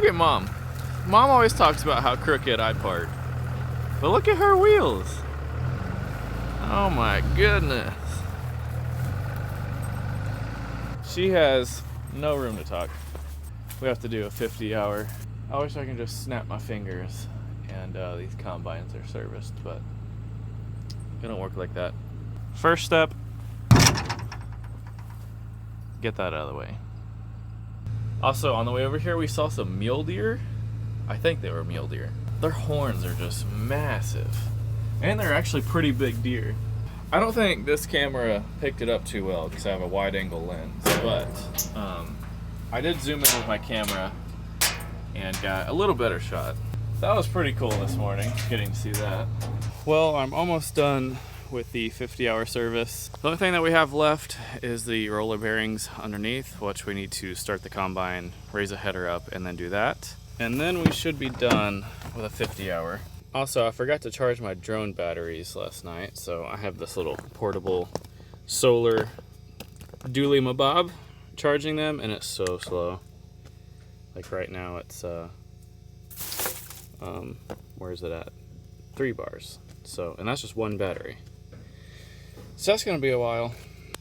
at Mom. Mom always talks about how crooked I park. But look at her wheels. Oh my goodness. She has no room to talk. We have to do a 50-hour. I wish I can just snap my fingers and these combines are serviced, but it don't work like that. First step, get that out of the way. Also, on the way over here, we saw some mule deer. I think they were mule deer. Their horns are just massive. And they're actually pretty big deer. I don't think this camera picked it up too well because I have a wide angle lens, but I did zoom in with my camera and got a little better shot. That was pretty cool this morning, getting to see that. Well, I'm almost done with the 50-hour service. The only thing that we have left is the roller bearings underneath, which we need to start the combine, raise the header up, and then do that. And then we should be done with a 50-hour. Also, I forgot to charge my drone batteries last night, so I have this little portable solar dually mabob charging them, and it's so slow. Like right now it's where is it at? 3 bars. So, and that's just one battery. So that's gonna be a while.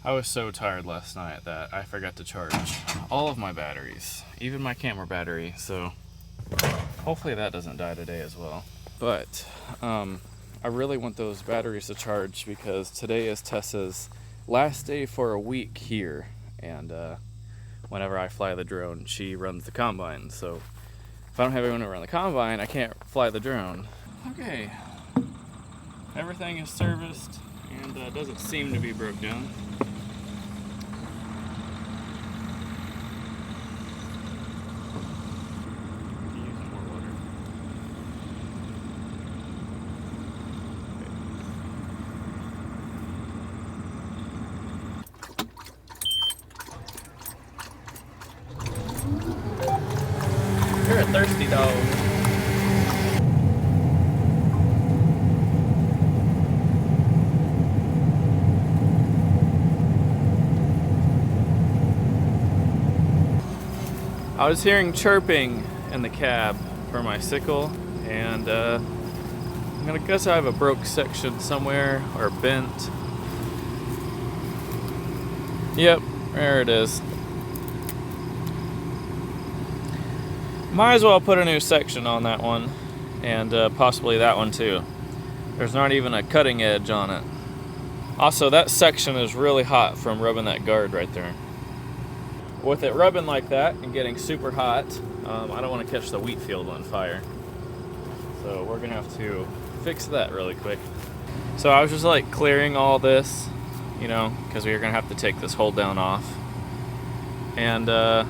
I was so tired last night that I forgot to charge all of my batteries, even my camera battery, so hopefully that doesn't die today as well. But I really want those batteries to charge because today is Tessa's last day for a week here, and whenever I fly the drone, she runs the combine, so if I don't have anyone to run the combine, I can't fly the drone. Okay, everything is serviced and doesn't seem to be broke down. You're a thirsty dog. I was hearing chirping in the cab for my sickle, and I'm gonna guess I have a broke section somewhere or bent. Yep, there it is. Might as well put a new section on that one, and possibly that one too. There's not even a cutting edge on it. Also, that section is really hot from rubbing that guard right there. With it rubbing like that and getting super hot, I don't want to catch the wheat field on fire. So we're gonna have to fix that really quick. So I was just like clearing all this, you know, because we were gonna have to take this hold down off. And well,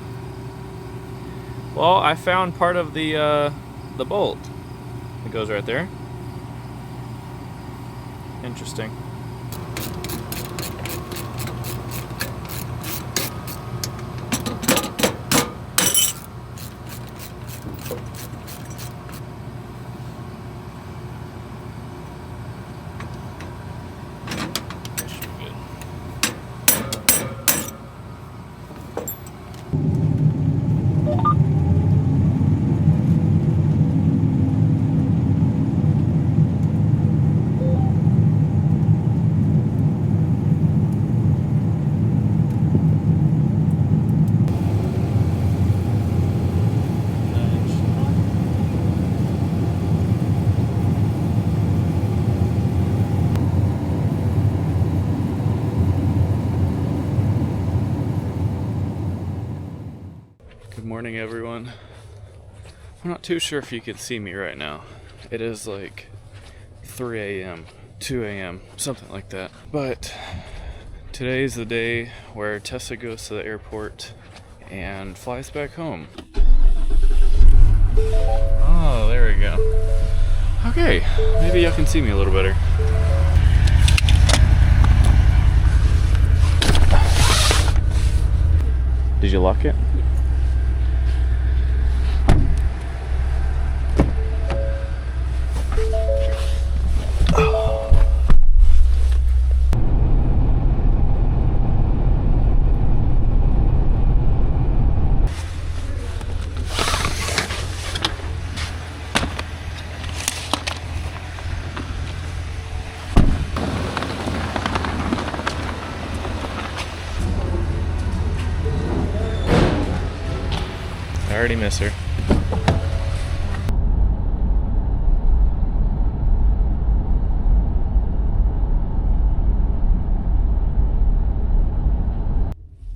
I found part of the bolt. It goes right there. Interesting. Good morning, everyone. I'm not too sure if you can see me right now. It is like 3 a.m., 2 a.m., something like that. But today's the day where Tessa goes to the airport and flies back home. Oh, there we go. Okay, maybe y'all can see me a little better. Did you lock it? I already miss her.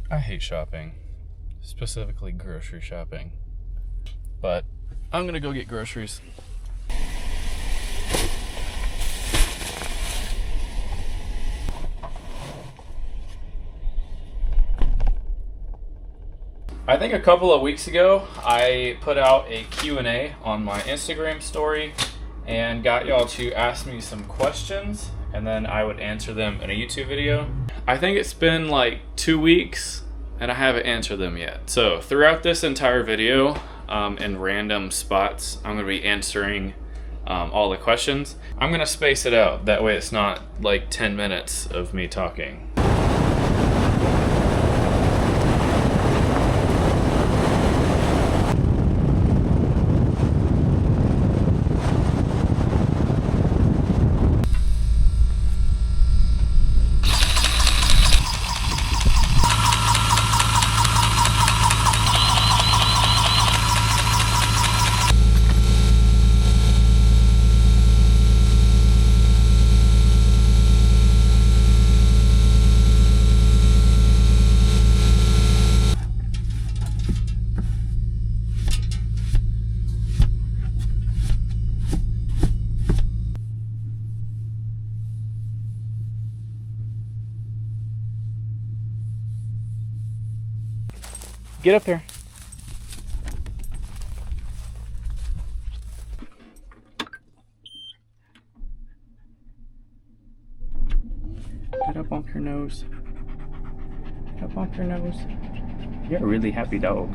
I hate shopping, specifically grocery shopping, but I'm gonna go get groceries. I think a couple of weeks ago, I put out a Q&A on my Instagram story and got y'all to ask me some questions, and then I would answer them in a YouTube video. I think it's been like 2 weeks and I haven't answered them yet. So throughout this entire video, in random spots, I'm gonna be answering all the questions. I'm gonna space it out, that way it's not like 10 minutes of me talking. Get up there. Get up off your nose. Get up off your nose. You're a really happy dog.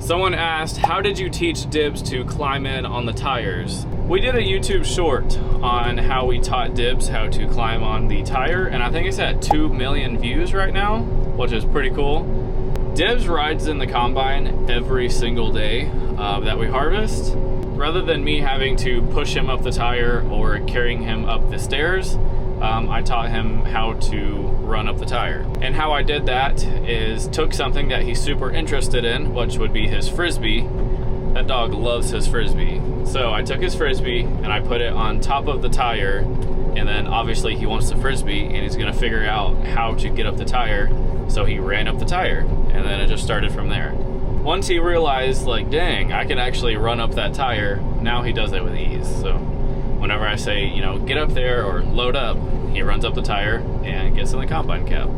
Someone asked, how did you teach Dibs to climb in on the tires? We did a YouTube short on how we taught Dibs how to climb on the tire, and I think it's at 2 million views right now, which is pretty cool. Dibs rides in the combine every single day that we harvest. Rather than me having to push him up the tire or carrying him up the stairs, I taught him how to run up the tire. And how I did that is took something that he's super interested in, which would be his Frisbee. That dog loves his Frisbee. So I took his Frisbee and I put it on top of the tire, and then obviously he wants the Frisbee and he's gonna figure out how to get up the tire. So he ran up the tire, and then it just started from there. Once he realized, like, dang, I can actually run up that tire, now he does it with ease. So whenever I say, you know, get up there or load up, he runs up the tire and gets in the combine cab.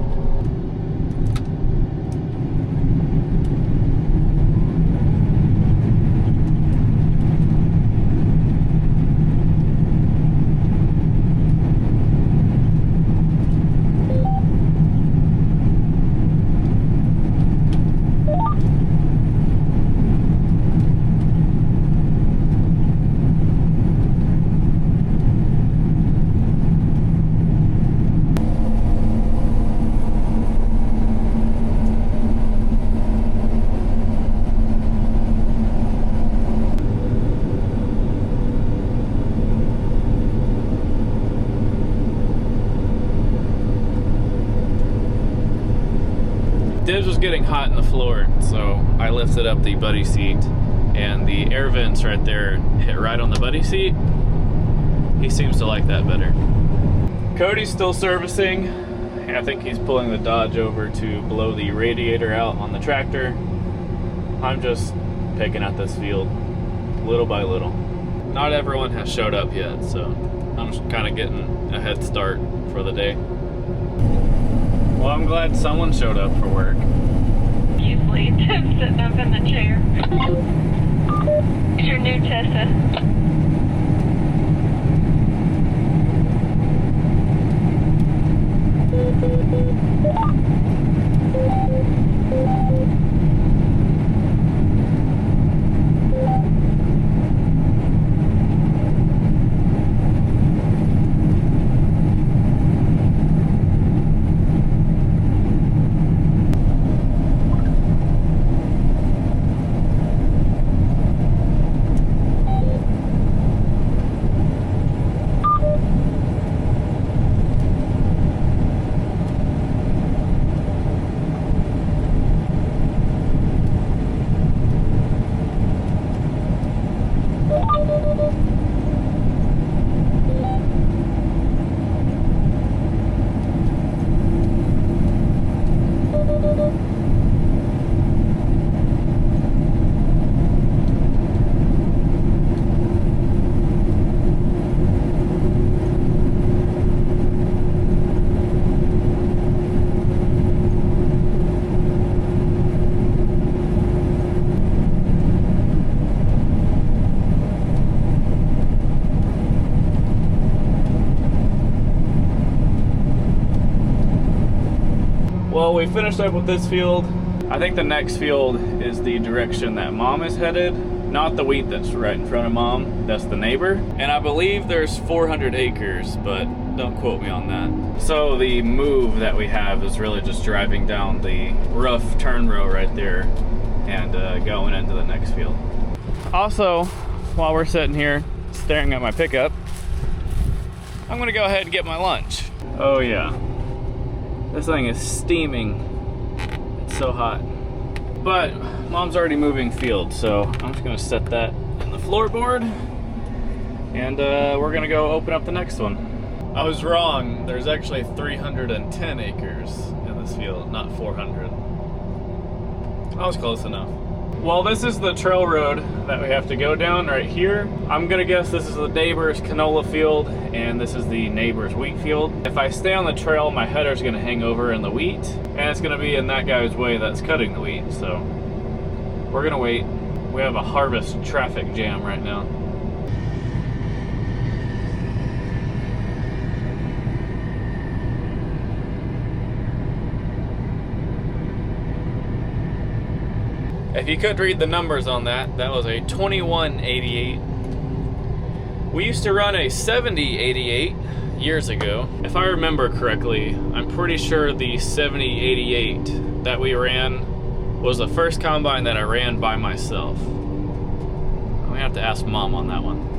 Dibs was getting hot in the floor, so I lifted up the buddy seat, and the air vents right there hit right on the buddy seat. He seems to like that better. Cody's still servicing. I think he's pulling the Dodge over to blow the radiator out on the tractor. I'm just picking at this field little by little. Not everyone has showed up yet, so I'm just kind of getting a head start for the day. Well, I'm glad someone showed up for work. You sleep, sitting up in the chair. It's your new Tessa. Well, we finished up with this field. I think the next field is the direction that Mom is headed. Not the wheat that's right in front of Mom, that's the neighbor. And I believe there's 400 acres, but don't quote me on that. So the move that we have is really just driving down the rough turn row right there and going into the next field. Also, while we're sitting here staring at my pickup, I'm gonna go ahead and get my lunch. Oh yeah, this thing is steaming. It's so hot. But Mom's already moving field, so I'm just gonna set that in the floorboard and we're gonna go open up the next one. I was wrong, there's actually 310 acres in this field, not 400. I was close enough. Well, this is the trail road that we have to go down right here. I'm gonna guess this is the neighbor's canola field and this is the neighbor's wheat field. If I stay on the trail, my header's gonna hang over in the wheat and it's gonna be in that guy's way that's cutting the wheat, so we're gonna wait. We have a harvest traffic jam right now. If you could read the numbers on that, that was a 2188. We used to run a 7088 years ago. If I remember correctly, I'm pretty sure the 7088 that we ran was the first combine that I ran by myself. I'm gonna have to ask Mom on that one.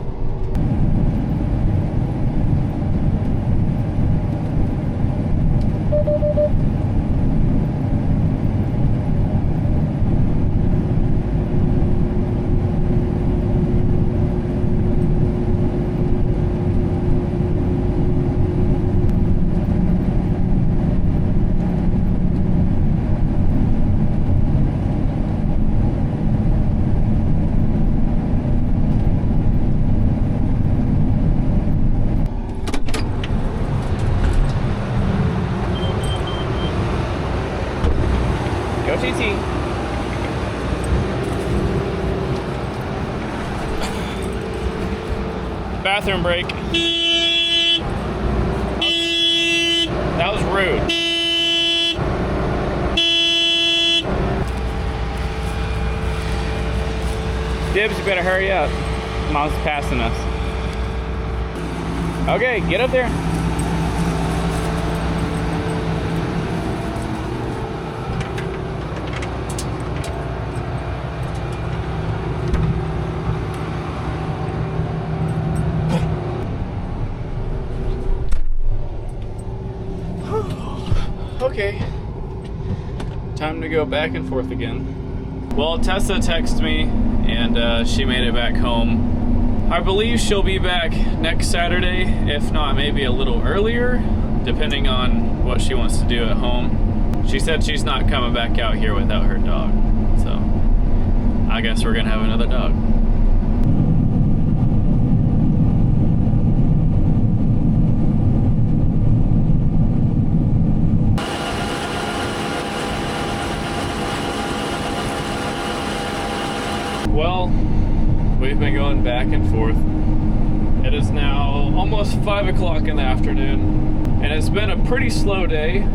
Bathroom break. That was rude. Dibs, you better hurry up. Mom's passing us. Okay, get up there. Okay, time to go back and forth again. Well, Tessa texted me and she made it back home. I believe she'll be back next Saturday, if not maybe a little earlier, depending on what she wants to do at home. She said she's not coming back out here without her dog, so I guess we're gonna have another dog. Well, we've been going back and forth. It is now almost 5 o'clock in the afternoon, and it's been a pretty slow day,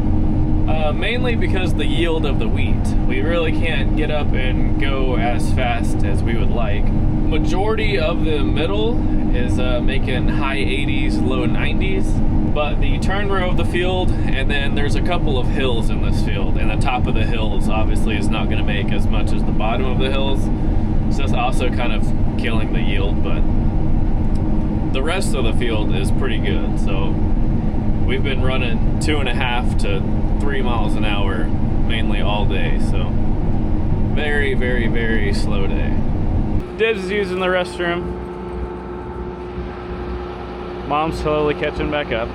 mainly because the yield of the wheat. We really can't get up and go as fast as we would like. Majority of the middle is making high 80s, low 90s, but the turn row of the field, and then there's a couple of hills in this field, and the top of the hills obviously is not going to make as much as the bottom of the hills. So that's also kind of killing the yield, but the rest of the field is pretty good. So we've been running 2.5 to 3 miles an hour mainly all day. So very, very, very slow day. Dibs is using the restroom. Mom's slowly catching back up.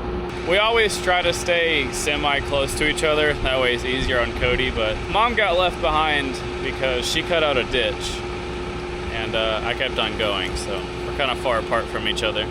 We always try to stay semi-close to each other. That way it's easier on Cody, but Mom got left behind because she cut out a ditch. And I kept on going, so we're kind of far apart from each other.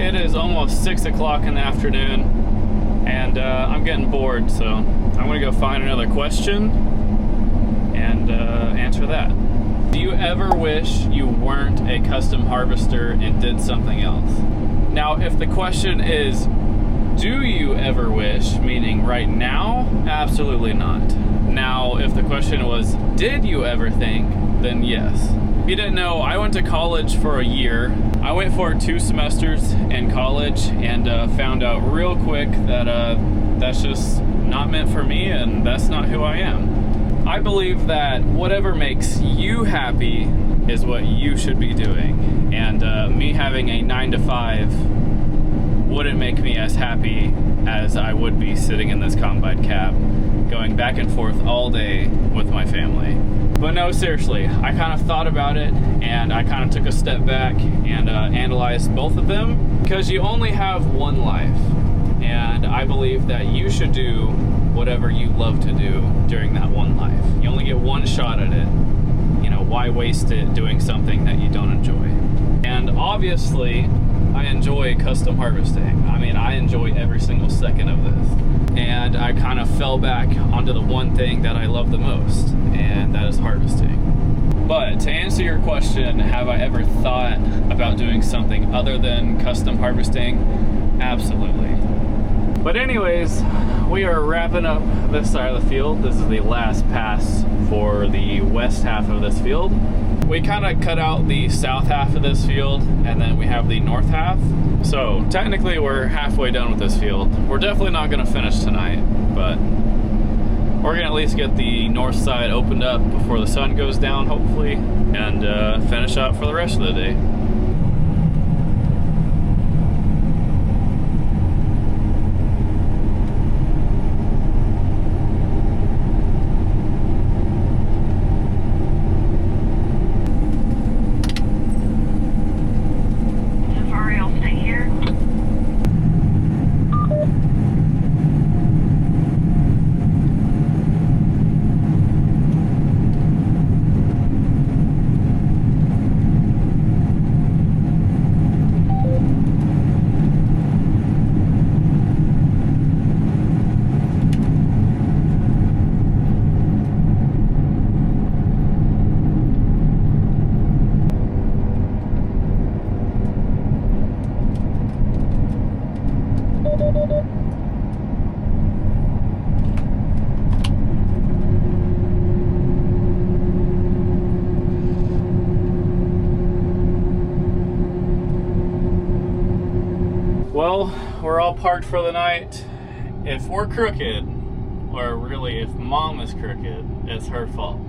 it is almost 6 o'clock in the afternoon, and I'm getting bored, so I'm gonna go find another question and answer that. Do you ever wish you weren't a custom harvester and did something else? Now, if the question is, do you ever wish, meaning right now, absolutely not. Now, if the question was, did you ever think, then yes. If you didn't know, I went to college for a year. I went for 2 semesters in college and found out real quick that that's just not meant for me and that's not who I am. I believe that whatever makes you happy is what you should be doing. And me having a 9-to-5 wouldn't make me as happy as I would be sitting in this combine cab, going back and forth all day with my family. But no, seriously, I kind of thought about it and I kind of took a step back and analyzed both of them, because you only have one life. And I believe that you should do whatever you love to do during that one life. You only get one shot at it. You know, why waste it doing something that you don't enjoy? And obviously, I enjoy custom harvesting. I mean, I enjoy every single second of this. And I kind of fell back onto the one thing that I love the most, and that is harvesting. But to answer your question, have I ever thought about doing something other than custom harvesting? Absolutely. But anyways, we are wrapping up this side of the field. This is the last pass for the west half of this field. We kind of cut out the south half of this field, and then we have the north half. So technically we're halfway done with this field. We're definitely not gonna finish tonight, but we're gonna at least get the north side opened up before the sun goes down, hopefully, and finish up for the rest of the day. Well, we're all parked for the night. If we're crooked, or really if Mom is crooked, it's her fault.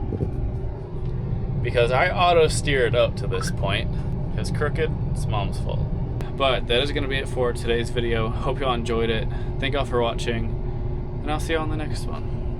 Because I auto steered up to this point. If it's crooked, it's Mom's fault. But that is going to be it for today's video. Hope y'all enjoyed it. Thank y'all for watching, and I'll see you on the next one.